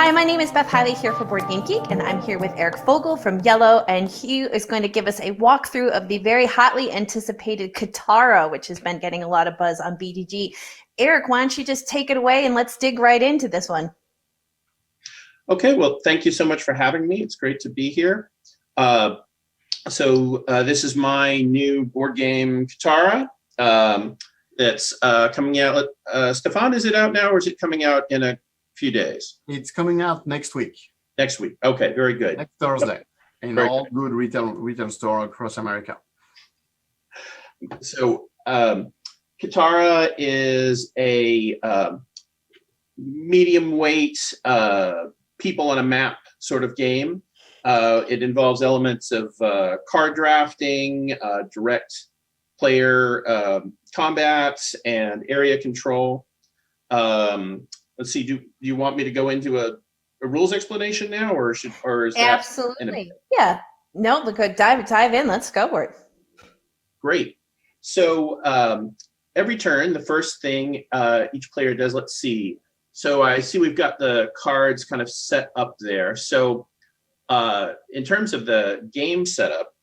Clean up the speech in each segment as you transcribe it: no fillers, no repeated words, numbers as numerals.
Hi, my name is Beth Hiley here for BoardGameGeek, and I'm here with Eric Fogel from Yellow, and he is going to give us a walkthrough of the very hotly anticipated Kitara, which has been getting a lot of buzz on BDG. Eric, why don't you just take it away and let's dig right into this one. Okay, well, thank you so much for having me. It's great to be here. This is my new board game, Kitara, that's coming out. Stefan, is it out now or is it coming out in a few days? It's coming out next week. Next week. Okay, very good. Next Thursday in Very all good retail store across America. So Kitara is a medium weight people on a map sort of game. It involves elements of card drafting, direct player combat, and area control. Let's see. Do you want me to go into a rules explanation now, or is that absolutely? Yeah. No, look good. Dive in. Let's go for it. Great. So every turn, the first thing each player does. Let's see. So I see we've got the cards kind of set up there. So in terms of the game setup,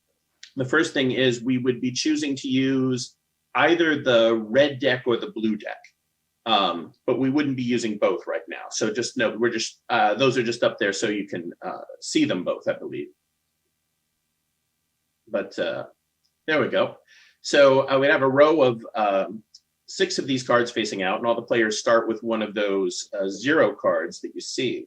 the first thing is we would be choosing to use either the red deck or the blue deck. But we wouldn't be using both right now. So just know we're just those are just up there so you can see them both, I believe. But there we go. So we'd have a row of 6 of these cards facing out, and all the players start with one of those 0 cards that you see.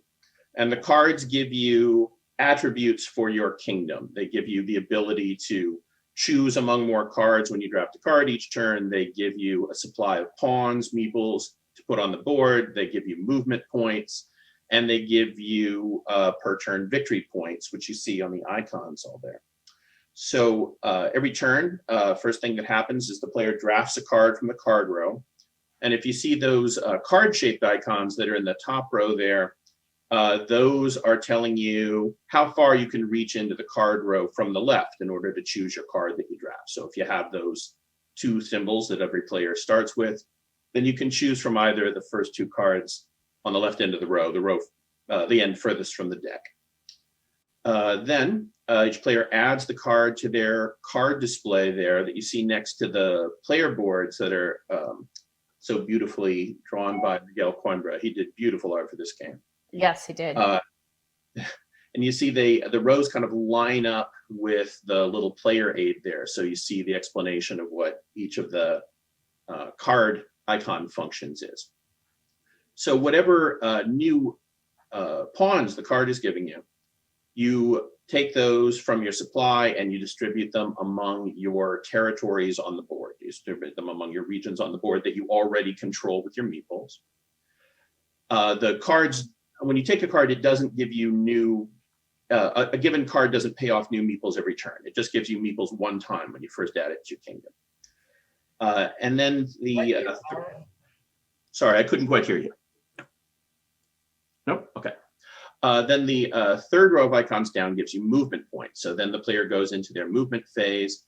And the cards give you attributes for your kingdom. They give you the ability to choose among more cards when you draft a card each turn. They give you a supply of pawns, meeples to put on the board. They give you movement points, and they give you per turn victory points, which you see on the icons all there. So every turn, first thing that happens is the player drafts a card from the card row. And if you see those card-shaped icons that are in the top row there, those are telling you how far you can reach into the card row from the left in order to choose your card that you draft. So if you have those 2 symbols that every player starts with, then you can choose from either of the first 2 cards on the left end of the row, the end furthest from the deck. Then each player adds the card to their card display there that you see next to the player boards that are so beautifully drawn by Miguel Coimbra. He did beautiful art for this game. Yes, he did. And you see the rows kind of line up with the little player aid there. So you see the explanation of what each of the card icon functions is. So whatever new pawns the card is giving you, you take those from your supply and you distribute them among your territories on the board. You distribute them among your regions on the board that you already control with your meeples. The cards, when you take a card, it doesn't give you new, a given card doesn't pay off new meeples every turn. It just gives you meeples one time when you first add it to your kingdom. And then the, sorry, I couldn't quite hear you. Nope, okay. Then the third row of icons down gives you movement points. So then the player goes into their movement phase.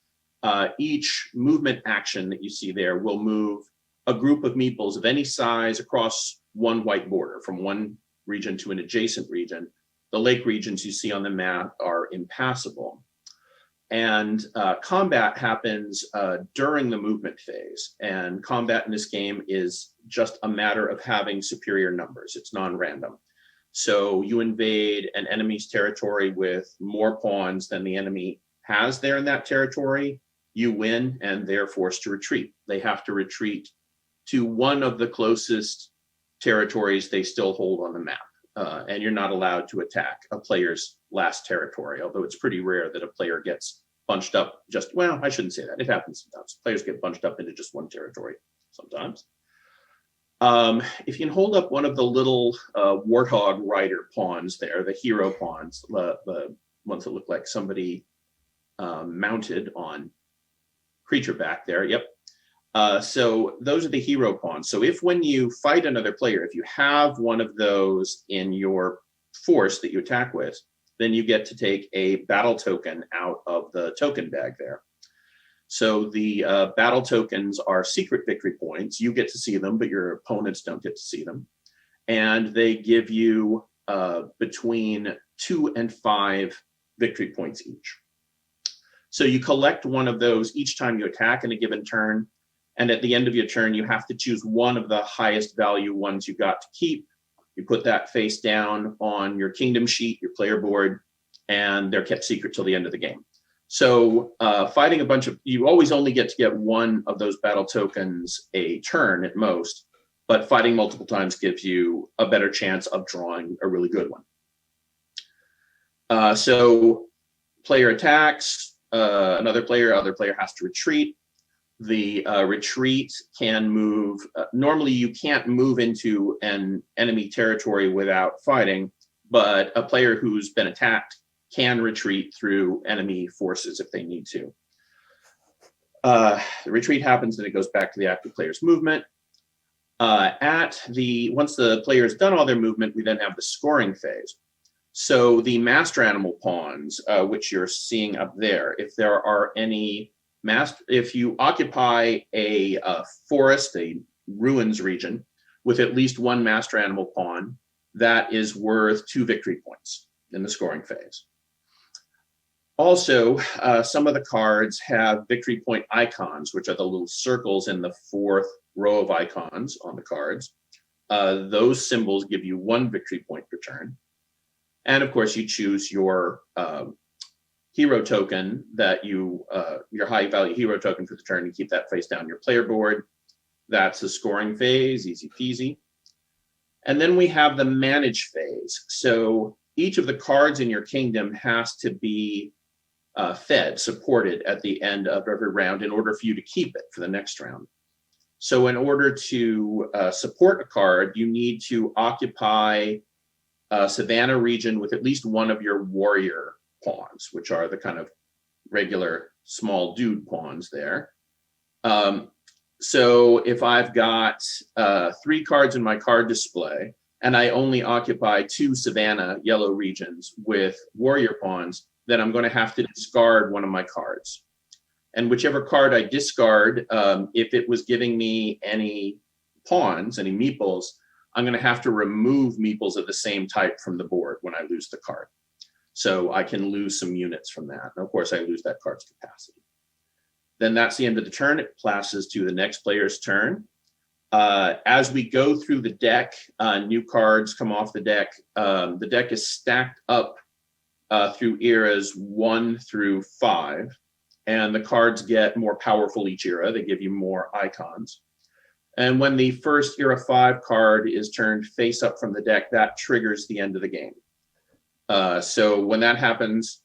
Each movement action that you see there will move a group of meeples of any size across one white border from one region to an adjacent region. The lake regions you see on the map are impassable. And combat happens during the movement phase. And combat in this game is just a matter of having superior numbers. It's non-random. So you invade an enemy's territory with more pawns than the enemy has there in that territory, you win, and they're forced to retreat. They have to retreat to one of the closest territories they still hold on the map. And you're not allowed to attack a player's last territory, although it's pretty rare that a player gets bunched up just, well, I shouldn't say that. It happens sometimes. Players get bunched up into just one territory sometimes. If you can hold up one of the little warthog rider pawns there, the hero pawns, the ones that look like somebody mounted on creature back there, yep. So those are the hero pawns. So if when you fight another player, if you have one of those in your force that you attack with, then you get to take a battle token out of the token bag there. So the battle tokens are secret victory points. You get to see them, but your opponents don't get to see them. And they give you between 2 and 5 victory points each. So you collect one of those each time you attack in a given turn. And at the end of your turn, you have to choose one of the highest value ones you got to keep. You put that face down on your kingdom sheet, your player board, and they're kept secret till the end of the game. So fighting a bunch of, you always only get to get one of those battle tokens a turn at most, but fighting multiple times gives you a better chance of drawing a really good one. So player attacks, other player has to retreat. The retreat can move, normally you can't move into an enemy territory without fighting, but a player who's been attacked can retreat through enemy forces if they need to. The retreat happens and it goes back to the active player's movement. Once the player's done all their movement, we then have the scoring phase. So the master animal pawns, which you're seeing up there, if there are any if you occupy a forest, a ruins region, with at least one master animal pawn, that is worth 2 victory points in the scoring phase. Also, some of the cards have victory point icons, which are the little circles in the 4th row of icons on the cards. Those symbols give you 1 victory point per turn. And of course, you choose your hero token that your high value hero token for the turn, and keep that face down your player board. That's the scoring phase, easy peasy. And then we have the manage phase. So each of the cards in your kingdom has to be supported at the end of every round in order for you to keep it for the next round. So in order to support a card, you need to occupy a savanna region with at least one of your warrior pawns, which are the kind of regular small dude pawns there. So if I've got 3 cards in my card display and I only occupy 2 savanna yellow regions with warrior pawns, then I'm going to have to discard one of my cards. And whichever card I discard, if it was giving me any pawns, any meeples, I'm going to have to remove meeples of the same type from the board when I lose the card. So I can lose some units from that. And of course, I lose that card's capacity. Then that's the end of the turn. It passes to the next player's turn. As we go through the deck, new cards come off the deck. The deck is stacked up through eras 1 through 5. And the cards get more powerful each era. They give you more icons. And when the first era 5 card is turned face up from the deck, that triggers the end of the game. So when that happens,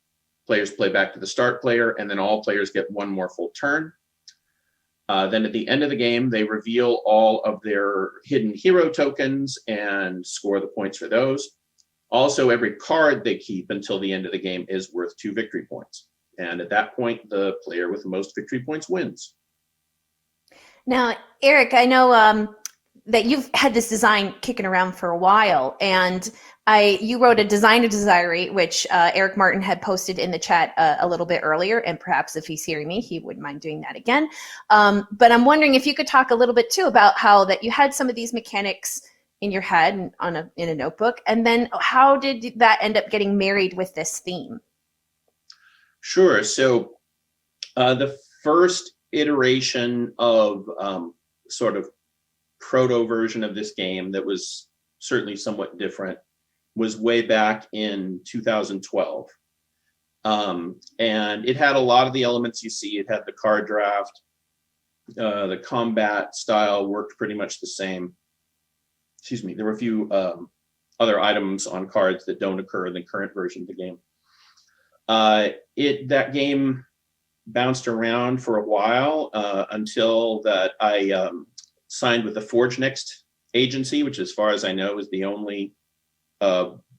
players play back to the start player, and then all players get 1 more full turn. Then at the end of the game, they reveal all of their hidden hero tokens and score the points for those. Also, every card they keep until the end of the game is worth 2 victory points. And at that point, the player with the most victory points wins. Now, Eric, I know that you've had this design kicking around for a while, and you wrote a designer diary, which Eric Martin had posted in the chat a little bit earlier, and perhaps if he's hearing me, he wouldn't mind doing that again. But I'm wondering if you could talk a little bit too about how that you had some of these mechanics in your head and in a notebook, and then how did that end up getting married with this theme? Sure. So the first iteration of sort of proto version of this game that was certainly somewhat different was way back in 2012. And it had a lot of the elements you see. It had the card draft. The combat style worked pretty much the same. Excuse me. There were a few other items on cards that don't occur in the current version of the game. That game bounced around for a while until that I signed with the Forge Next agency, which as far as I know is the only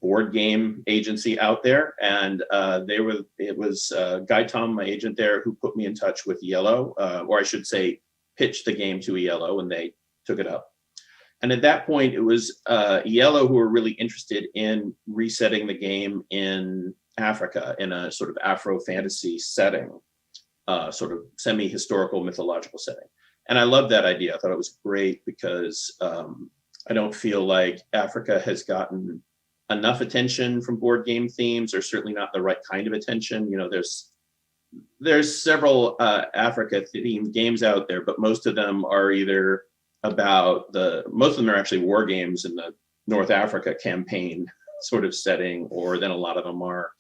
board game agency out there. And it was Guy Tom, my agent there, who put me in touch with Yellow, or I should say pitched the game to Yellow, and they took it up. And at that point, it was Yellow who were really interested in resetting the game in Africa in a sort of Afro fantasy setting, sort of semi-historical mythological setting. And I loved that idea. I thought it was great because I don't feel like Africa has gotten enough attention from board game themes, or certainly not the right kind of attention. There's several Africa themed games out there, but most of them are either most of them are actually war games in the North Africa campaign sort of setting, or then a lot of them are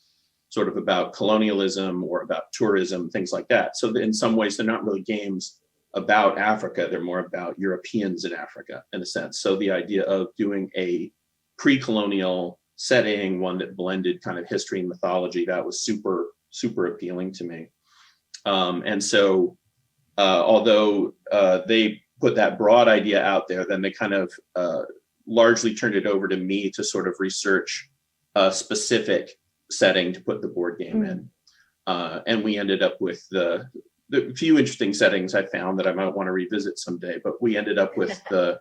sort of about colonialism or about tourism, things like that. So in some ways, they're not really games about Africa. They're more about Europeans in Africa, in a sense. So the idea of doing a pre-colonial setting, one that blended kind of history and mythology, that was super, super appealing to me. And so although they put that broad idea out there, then they kind of largely turned it over to me to sort of research a specific setting to put the board game in. And we ended up with the few interesting settings I found that I might want to revisit someday, but we ended up with the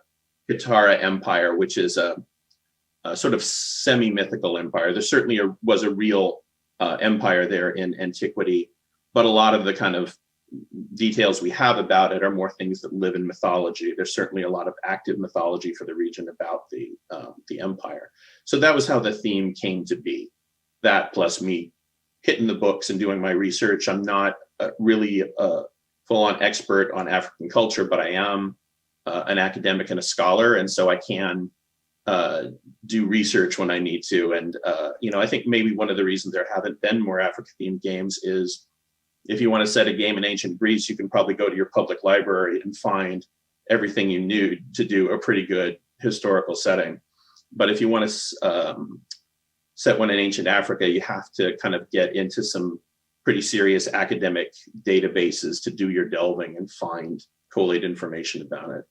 Kitara Empire, which is a sort of semi-mythical empire. There certainly was a real empire there in antiquity, but a lot of the kind of details we have about it are more things that live in mythology. There's certainly a lot of active mythology for the region about the empire. So that was how the theme came to be. That plus me hitting the books and doing my research. I'm not really a full-on expert on African culture, but I am an academic and a scholar, and so I can do research when I need to. And I think maybe one of the reasons there haven't been more Africa-themed games is if you want to set a game in ancient Greece, you can probably go to your public library and find everything you need to do a pretty good historical setting. But if you want to set one in ancient Africa, you have to kind of get into some pretty serious academic databases to do your delving and find collated information about it.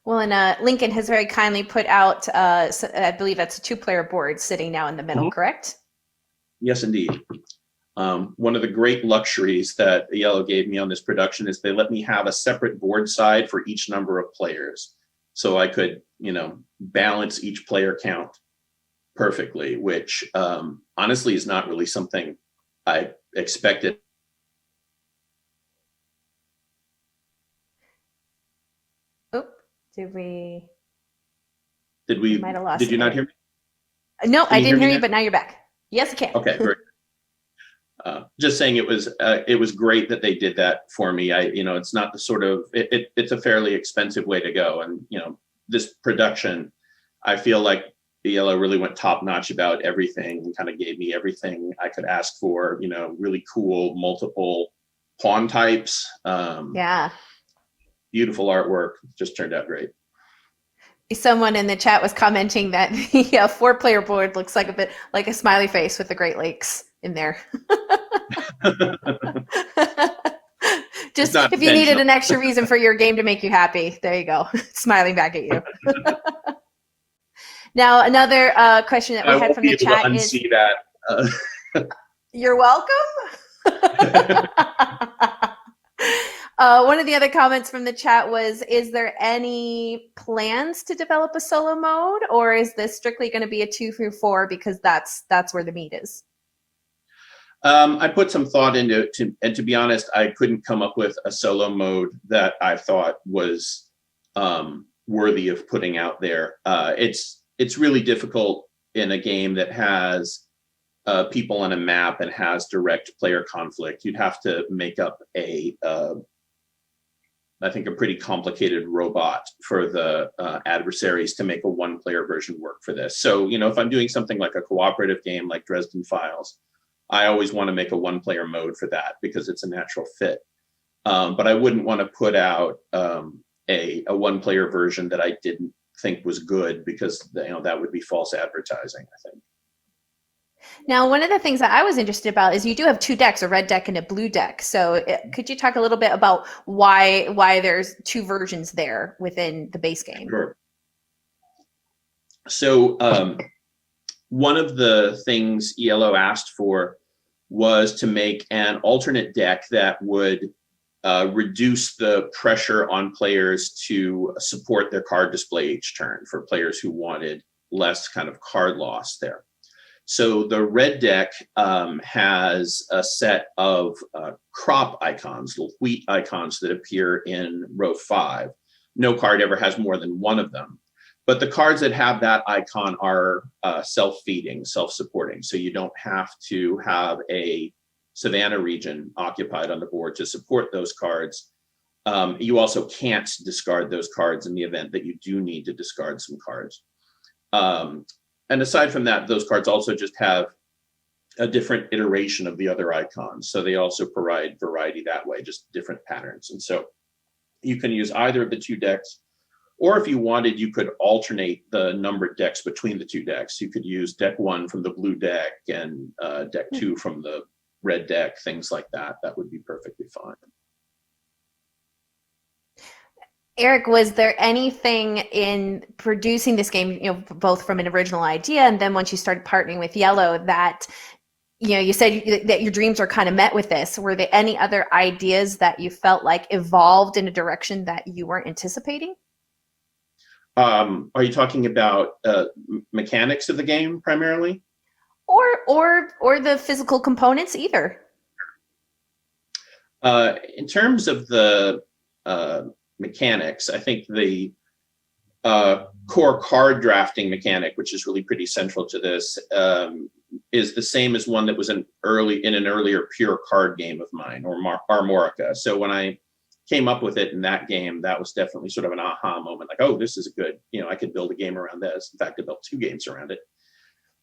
Well, and Lincoln has very kindly put out, I believe that's a 2-player board sitting now in the middle, correct? Yes, indeed. One of the great luxuries that Yellow gave me on this production is they let me have a separate board side for each number of players. So I could, balance each player count perfectly, which honestly is not really something I expected. Oh, did we might have lost. Did you not hear me? No, I didn't hear you, but now you're back. Yes, I can. Okay, very good. Just saying it was great that they did that for me. It's not the sort of, it's a fairly expensive way to go. And, this production, I feel like Yellow really went top notch about everything and kind of gave me everything I could ask for, really cool, multiple pawn types. Yeah. Beautiful artwork, just turned out great. Someone in the chat was commenting that the 4-player board looks like a bit like a smiley face with the Great Lakes in there. Just if you needed an extra reason for your game to make you happy, there you go, smiling back at you. Now, another question that we had from the chat is, that. You're welcome. One of the other comments from the chat was, is there any plans to develop a solo mode, or is this strictly going to be a 2 through 4 because that's where the meat is? I put some thought into it, and to be honest, I couldn't come up with a solo mode that I thought was worthy of putting out there. It's really difficult in a game that has people on a map and has direct player conflict. You'd have to make up I think a pretty complicated robot for the adversaries to make a 1-player version work for this. So, if I'm doing something like a cooperative game like Dresden Files, I always want to make a 1-player mode for that because it's a natural fit. But I wouldn't want to put out a 1-player version that I didn't think was good, because that would be false advertising, I think. Now, one of the things that I was interested about is you do have 2 decks, a red deck and a blue deck. So could you talk a little bit about why there's 2 versions there within the base game? Sure. So one of the things ELO asked for was to make an alternate deck that would reduce the pressure on players to support their card display each turn for players who wanted less kind of card loss there. So the red deck has a set of crop icons, little wheat icons that appear in row 5. No card ever has more than one of them. But the cards that have that icon are self-feeding, self-supporting. So you don't have to have a Savannah region occupied on the board to support those cards. You also can't discard those cards in the event that you do need to discard some cards. And aside from that, those cards also just have a different iteration of the other icons. So they also provide variety that way, just different patterns. And so you can use either of the two decks, or if you wanted, you could alternate the numbered decks between the two decks. You could use deck 1 from the blue deck and deck 2 from the red deck, things like that. That would be perfectly fine. Eric, was there anything in producing this game, both from an original idea and then once you started partnering with Yellow, that you said that your dreams are kind of met with this? Were there any other ideas that you felt like evolved in a direction that you weren't anticipating? Are you talking about mechanics of the game primarily? Or the physical components, either? In terms of the mechanics, I think the core card drafting mechanic, which is really pretty central to this, is the same as one that was in an earlier pure card game of mine, or Armorica. So when I came up with it in that game, that was definitely sort of an aha moment, like, oh, this is a good, I could build a game around this. In fact, I built 2 games around it.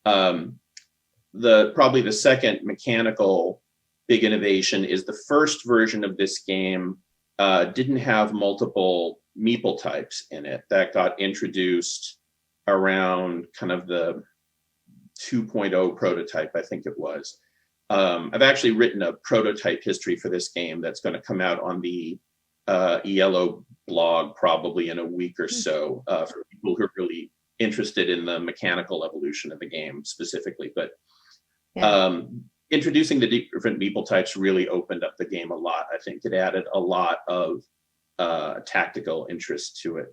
Probably the second mechanical big innovation is the first version of this game didn't have multiple meeple types in it. That got introduced around kind of the 2.0 prototype, I think it was. I've actually written a prototype history for this game that's going to come out on the Yellow blog probably in a week or so, for people who are really interested in the mechanical evolution of the game specifically. But introducing the different meeple types really opened up the game a lot. I think it added a lot of tactical interest to it.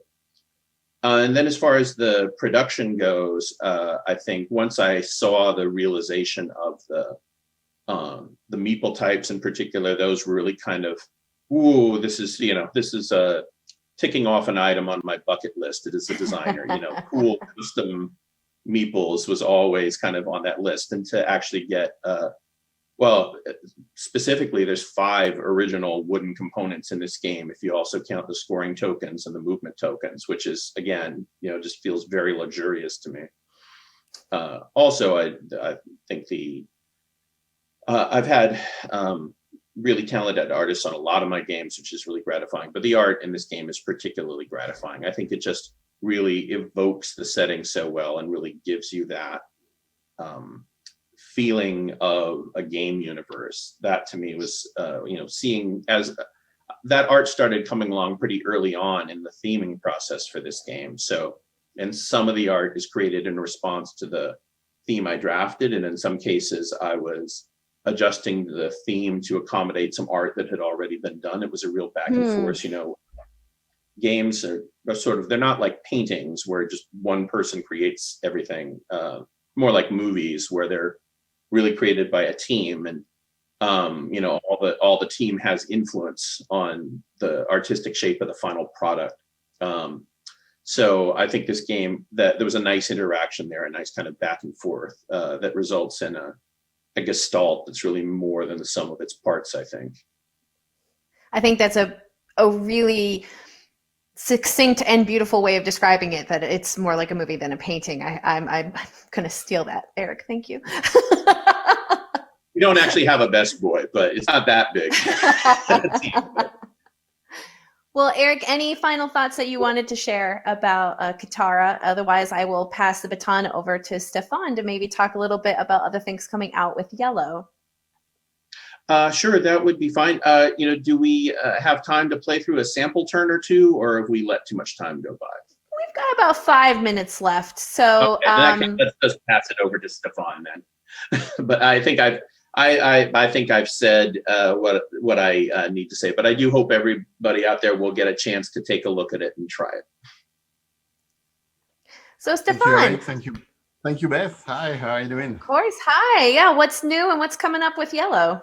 And then as far as the production goes, I think once I saw the realization of the meeple types in particular, those were really kind of, ooh, this is ticking off an item on my bucket list. It is a designer, cool custom meeples was always kind of on that list. And to actually get, specifically, there's 5 original wooden components in this game, if you also count the scoring tokens and the movement tokens, which is, again, just feels very luxurious to me. Also, I think I've had really talented artists on a lot of my games, which is really gratifying. But the art in this game is particularly gratifying. I think it just really evokes the setting so well and really gives you that feeling of a game universe. That to me was, seeing as that art started coming along pretty early on in the theming process for this game. So, and some of the art is created in response to the theme I drafted. And in some cases I was adjusting the theme to accommodate some art that had already been done. It was a real back and forth, games are sort of, they're not like paintings where just one person creates everything, more like movies where they're really created by a team, and all the team has influence on the artistic shape of the final product. So I think this game, that there was a nice interaction there, a nice kind of back and forth that results in a gestalt that's really more than the sum of its parts, I think. I think that's a really succinct and beautiful way of describing it, that it's more like a movie than a painting. I'm going to steal that, Eric. Thank you. We don't actually have a best boy, but it's not that big. Well, Eric, any final thoughts that you wanted to share about Kitara? Otherwise, I will pass the baton over to Stefan to maybe talk a little bit about other things coming out with Yellow. Sure, that would be fine. Do we have time to play through a sample turn or two, or have we let too much time go by? We've got about 5 minutes left. So okay, let's just pass it over to Stefan then. But I think I've said what I need to say, but I do hope everybody out there will get a chance to take a look at it and try it. So Stefan. Thank you. Thank you, Beth. Hi, how are you doing? Of course. Hi. Yeah, what's new and what's coming up with Yellow?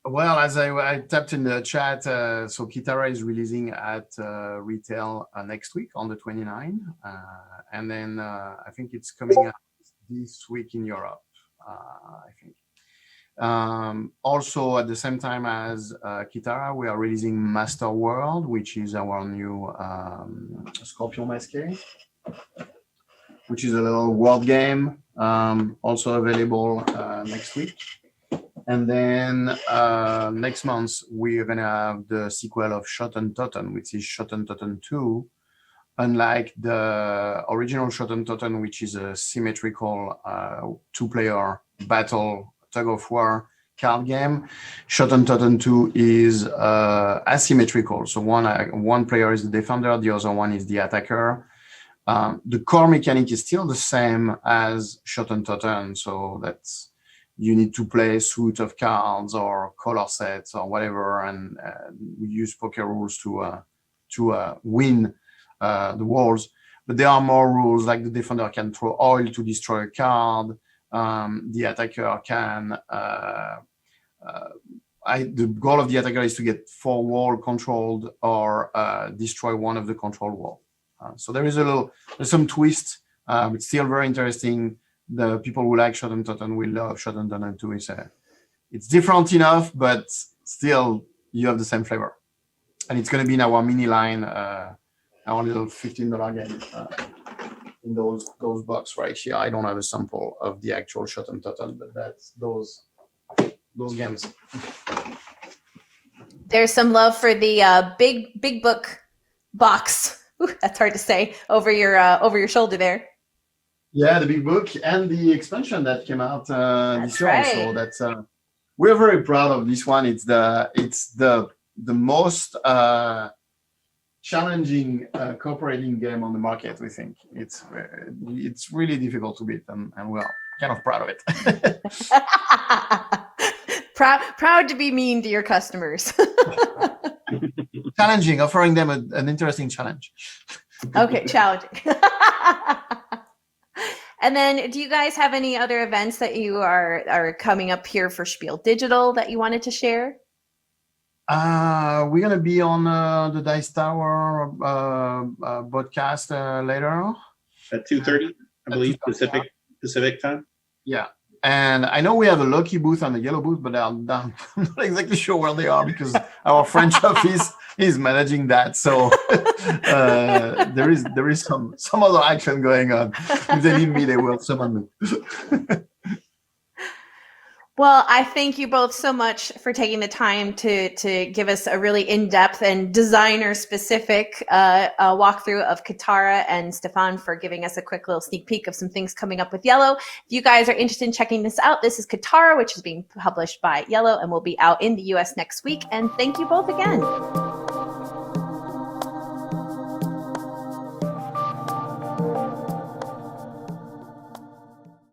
Well, as I tapped in the chat, so Kitara is releasing at retail next week on the 29th. And then I think it's coming out this week in Europe, I think. Also, at the same time as Kitara, we are releasing Master World, which is our new Scorpion Masqué, which is a little world game, also available next week. And then next month, we're going to have the sequel of Shoten Totten, which is Shoten Totten 2. Unlike the original Shoten Totten, which is a symmetrical two-player battle tug-of-war card game, Shoten Totten 2 is asymmetrical. So one player is the defender, the other one is the attacker. The core mechanic is still the same as Shoten Totten, so that's you need to play a suite of cards or color sets or whatever, and we use poker rules to win the wars. But there are more rules, like the defender can throw oil to destroy a card. The attacker can. The goal of the attacker is to get 4 wall controlled or destroy one of the control wall. So there's some twist, but still very interesting. The people who like Shoten Totten will love Shoten Totten 2. It's different enough, but still you have the same flavor. And it's going to be in our mini line, our little $15 game in those box right here. I don't have a sample of the actual Shoten Totten, but that's those games. There's some love for the big book box. Ooh, that's hard to say over your shoulder there. Yeah, the big book and the expansion that came out this year. Right. So that's we're very proud of this one. It's the most challenging cooperating game on the market. We think it's really difficult to beat, and we're kind of proud of it. Proud to be mean to your customers. Challenging, offering them an interesting challenge. Okay, challenging. And then, do you guys have any other events that you are coming up here for SPIEL.digital that you wanted to share? We're gonna be on the Dice Tower broadcast later at 2:30, I believe, Pacific time. Yeah, and I know we have a Lucky booth and a Yellow booth, but I'm not exactly sure where they are because our French office is managing that. So there is some other action going on. If they need me, they will summon me. Well, I thank you both so much for taking the time to give us a really in-depth and designer-specific walkthrough of Kitara, and Stefan for giving us a quick little sneak peek of some things coming up with Yellow. If you guys are interested in checking this out, this is Kitara, which is being published by Yellow and will be out in the US next week. And thank you both again.